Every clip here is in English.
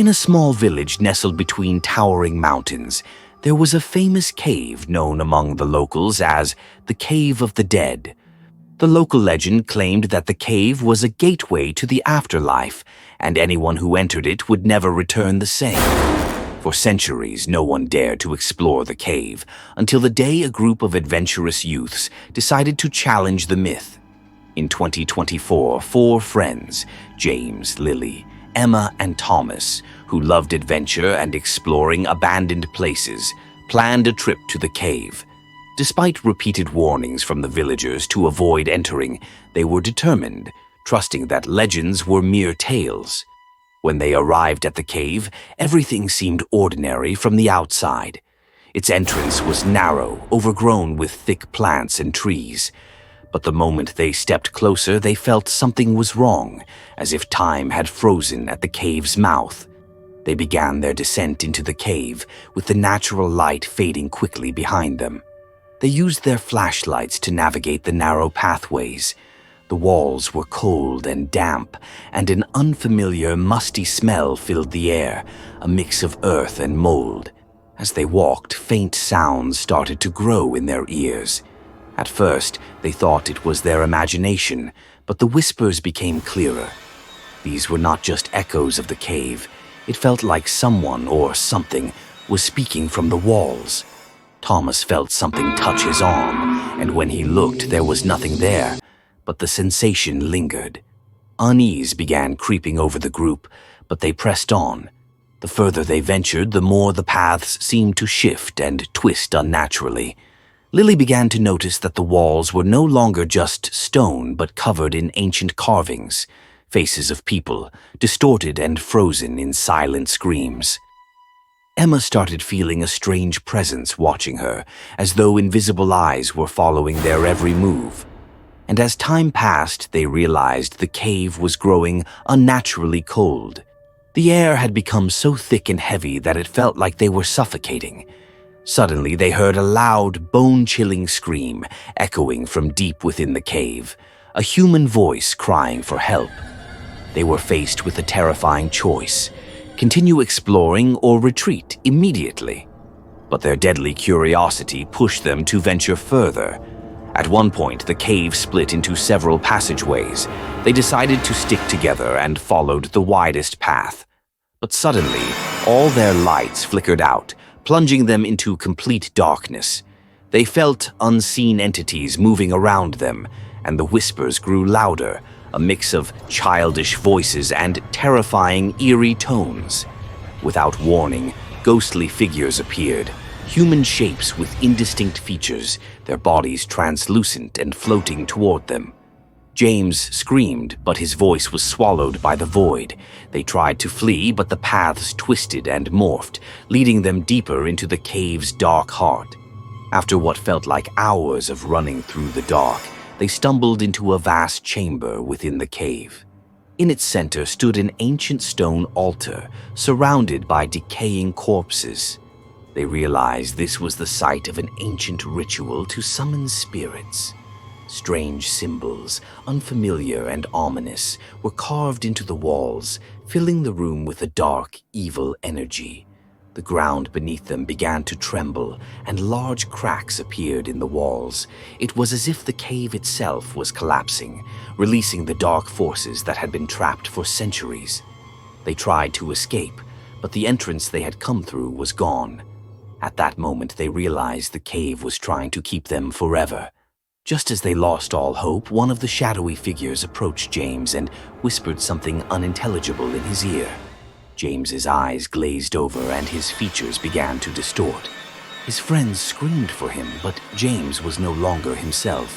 In a small village nestled between towering mountains, there was a famous cave known among the locals as the Cave of the Dead. The local legend claimed that the cave was a gateway to the afterlife, and anyone who entered it would never return the same. For centuries, no one dared to explore the cave, until the day a group of adventurous youths decided to challenge the myth. In 2024, 4 friends, James, Lily, Emma, and Thomas, who loved adventure and exploring abandoned places, planned a trip to the cave. Despite repeated warnings from the villagers to avoid entering, they were determined, trusting that legends were mere tales. When they arrived at the cave, everything seemed ordinary from the outside. Its entrance was narrow, overgrown with thick plants and trees. But the moment they stepped closer, they felt something was wrong, as if time had frozen at the cave's mouth. They began their descent into the cave, with the natural light fading quickly behind them. They used their flashlights to navigate the narrow pathways. The walls were cold and damp, and an unfamiliar, musty smell filled the air, a mix of earth and mold. As they walked, faint sounds started to grow in their ears. At first, they thought it was their imagination, but the whispers became clearer. These were not just echoes of the cave. It felt like someone or something was speaking from the walls. Thomas felt something touch his arm, and when he looked, there was nothing there, but the sensation lingered. Unease began creeping over the group, but they pressed on. The further they ventured, the more the paths seemed to shift and twist unnaturally. Lily began to notice that the walls were no longer just stone, but covered in ancient carvings, faces of people, distorted and frozen in silent screams. Emma started feeling a strange presence watching her, as though invisible eyes were following their every move. And as time passed, they realized the cave was growing unnaturally cold. The air had become so thick and heavy that it felt like they were suffocating. Suddenly, they heard a loud, bone-chilling scream echoing from deep within the cave, a human voice crying for help. They were faced with a terrifying choice: continue exploring or retreat immediately. But their deadly curiosity pushed them to venture further. At one point, the cave split into several passageways. They decided to stick together and followed the widest path. But suddenly, all their lights flickered out, plunging them into complete darkness. They felt unseen entities moving around them, and the whispers grew louder, a mix of childish voices and terrifying, eerie tones. Without warning, ghostly figures appeared, human shapes with indistinct features, their bodies translucent and floating toward them. James screamed, but his voice was swallowed by the void. They tried to flee, but the paths twisted and morphed, leading them deeper into the cave's dark heart. After what felt like hours of running through the dark, they stumbled into a vast chamber within the cave. In its center stood an ancient stone altar, surrounded by decaying corpses. They realized this was the site of an ancient ritual to summon spirits. Strange symbols, unfamiliar and ominous, were carved into the walls, filling the room with a dark, evil energy. The ground beneath them began to tremble, and large cracks appeared in the walls. It was as if the cave itself was collapsing, releasing the dark forces that had been trapped for centuries. They tried to escape, but the entrance they had come through was gone. At that moment, they realized the cave was trying to keep them forever. Just as they lost all hope, one of the shadowy figures approached James and whispered something unintelligible in his ear. James's eyes glazed over and his features began to distort. His friends screamed for him, but James was no longer himself.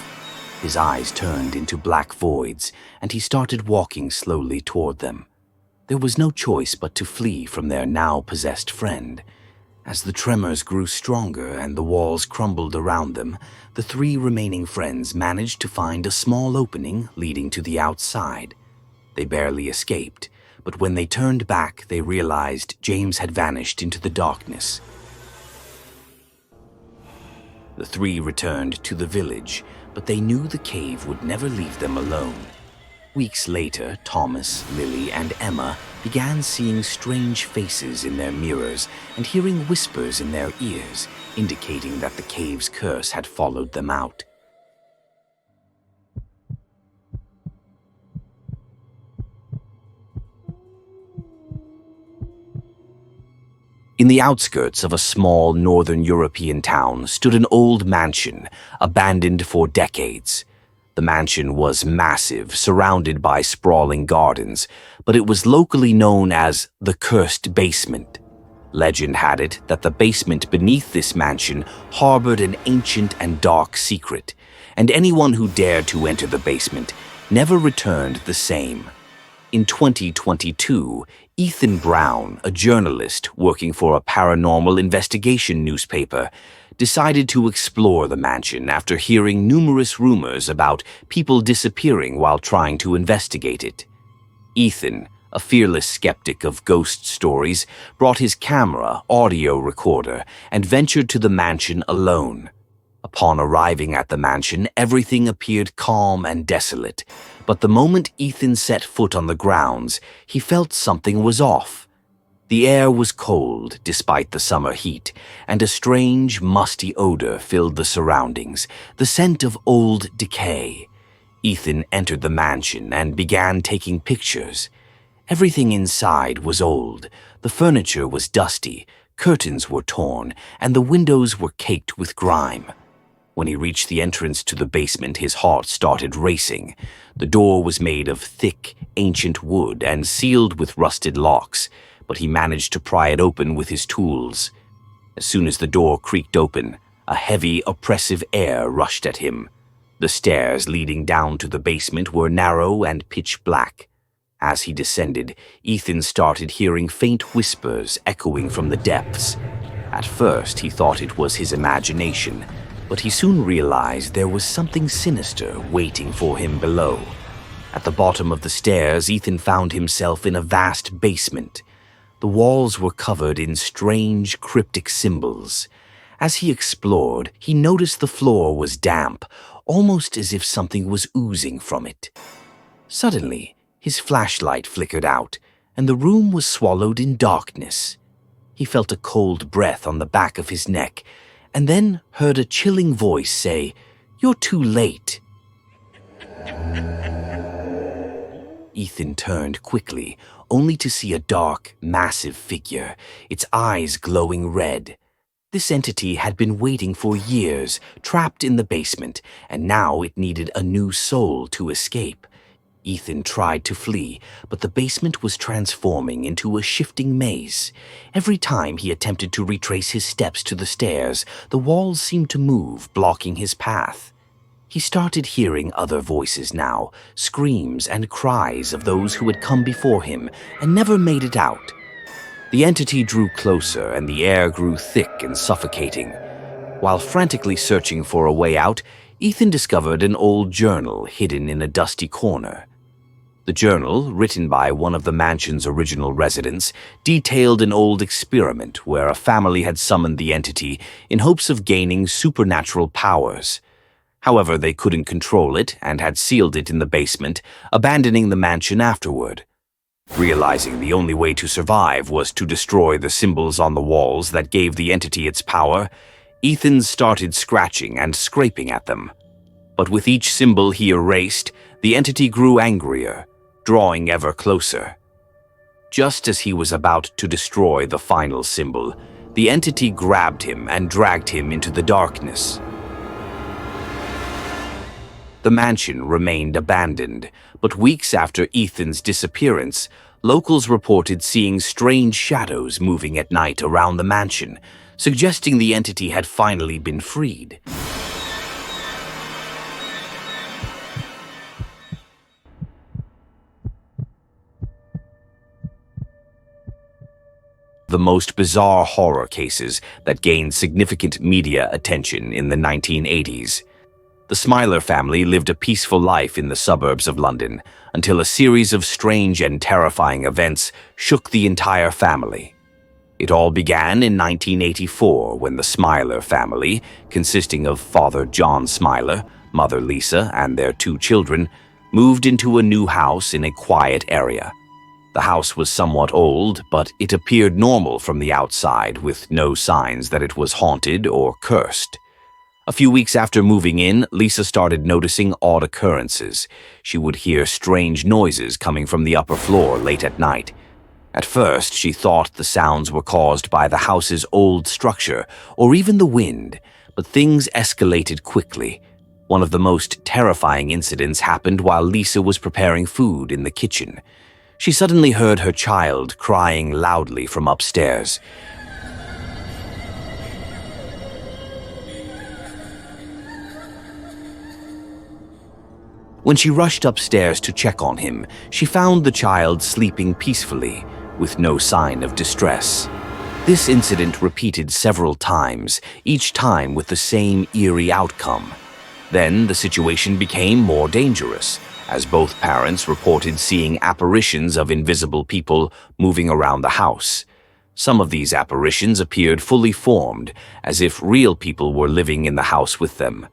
His eyes turned into black voids, and he started walking slowly toward them. There was no choice but to flee from their now possessed friend. As the tremors grew stronger and the walls crumbled around them, the 3 remaining friends managed to find a small opening leading to the outside. They barely escaped, but when they turned back, they realized James had vanished into the darkness. The 3 returned to the village, but they knew the cave would never leave them alone. Weeks later, Thomas, Lily, and Emma began seeing strange faces in their mirrors and hearing whispers in their ears, indicating that the cave's curse had followed them out. In the outskirts of a small northern European town stood an old mansion, abandoned for decades. The mansion was massive, surrounded by sprawling gardens, but it was locally known as the Cursed Basement. Legend had it that the basement beneath this mansion harbored an ancient and dark secret, and anyone who dared to enter the basement never returned the same. In 2022, Ethan Brown, a journalist working for a paranormal investigation newspaper, decided to explore the mansion after hearing numerous rumors about people disappearing while trying to investigate it. Ethan, a fearless skeptic of ghost stories, brought his camera, audio recorder, and ventured to the mansion alone. Upon arriving at the mansion, everything appeared calm and desolate, but the moment Ethan set foot on the grounds, he felt something was off. The air was cold despite the summer heat, and a strange, musty odor filled the surroundings, the scent of old decay. Ethan entered the mansion and began taking pictures. Everything inside was old, the furniture was dusty, curtains were torn, and the windows were caked with grime. When he reached the entrance to the basement, his heart started racing. The door was made of thick, ancient wood and sealed with rusted locks, but he managed to pry it open with his tools. As soon as the door creaked open, a heavy, oppressive air rushed at him. The stairs leading down to the basement were narrow and pitch black. As he descended, Ethan started hearing faint whispers echoing from the depths. At first, he thought it was his imagination, but he soon realized there was something sinister waiting for him below. At the bottom of the stairs, Ethan found himself in a vast basement. The walls were covered in strange, cryptic symbols. As he explored, he noticed the floor was damp, almost as if something was oozing from it. Suddenly, his flashlight flickered out, and the room was swallowed in darkness. He felt a cold breath on the back of his neck, and then heard a chilling voice say, "You're too late." Ethan turned quickly, only to see a dark, massive figure, its eyes glowing red. This entity had been waiting for years, trapped in the basement, and now it needed a new soul to escape. Ethan tried to flee, but the basement was transforming into a shifting maze. Every time he attempted to retrace his steps to the stairs, the walls seemed to move, blocking his path. He started hearing other voices now, screams and cries of those who had come before him and never made it out. The entity drew closer, and the air grew thick and suffocating. While frantically searching for a way out, Ethan discovered an old journal hidden in a dusty corner. The journal, written by one of the mansion's original residents, detailed an old experiment where a family had summoned the entity in hopes of gaining supernatural powers. However, they couldn't control it and had sealed it in the basement, abandoning the mansion afterward. Realizing the only way to survive was to destroy the symbols on the walls that gave the entity its power, Ethan started scratching and scraping at them. But with each symbol he erased, the entity grew angrier, drawing ever closer. Just as he was about to destroy the final symbol, the entity grabbed him and dragged him into the darkness. The mansion remained abandoned, but weeks after Ethan's disappearance, locals reported seeing strange shadows moving at night around the mansion, suggesting the entity had finally been freed. The most bizarre horror cases that gained significant media attention in the 1980s. The Smiler family lived a peaceful life in the suburbs of London until a series of strange and terrifying events shook the entire family. It all began in 1984 when the Smiler family, consisting of Father John Smiler, Mother Lisa, and their 2 children, moved into a new house in a quiet area. The house was somewhat old, but it appeared normal from the outside, with no signs that it was haunted or cursed. A few weeks after moving in, Lisa started noticing odd occurrences. She would hear strange noises coming from the upper floor late at night. At first, she thought the sounds were caused by the house's old structure or even the wind, but things escalated quickly. One of the most terrifying incidents happened while Lisa was preparing food in the kitchen. She suddenly heard her child crying loudly from upstairs. When she rushed upstairs to check on him, she found the child sleeping peacefully, with no sign of distress. This incident repeated several times, each time with the same eerie outcome. Then the situation became more dangerous, as both parents reported seeing apparitions of invisible people moving around the house. Some of these apparitions appeared fully formed, as if real people were living in the house with them.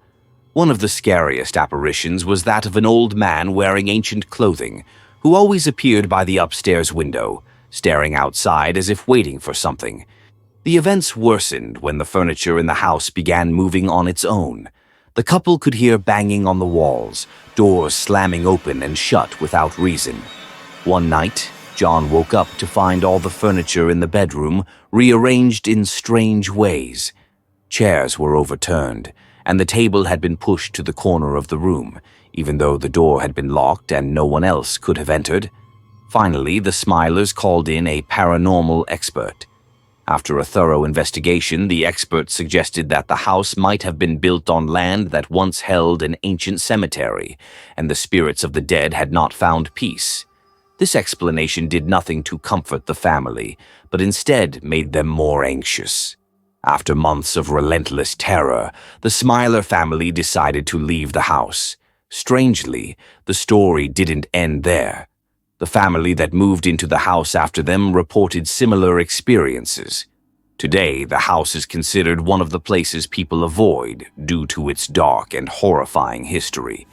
One of the scariest apparitions was that of an old man wearing ancient clothing, who always appeared by the upstairs window, staring outside as if waiting for something. The events worsened when the furniture in the house began moving on its own. The couple could hear banging on the walls, doors slamming open and shut without reason. One night, John woke up to find all the furniture in the bedroom rearranged in strange ways. Chairs were overturned, and the table had been pushed to the corner of the room, even though the door had been locked and no one else could have entered. Finally, the Smilers called in a paranormal expert. After a thorough investigation, the expert suggested that the house might have been built on land that once held an ancient cemetery, and the spirits of the dead had not found peace. This explanation did nothing to comfort the family, but instead made them more anxious. After months of relentless terror, the Smiler family decided to leave the house. Strangely, the story didn't end there. The family that moved into the house after them reported similar experiences. Today, the house is considered one of the places people avoid due to its dark and horrifying history.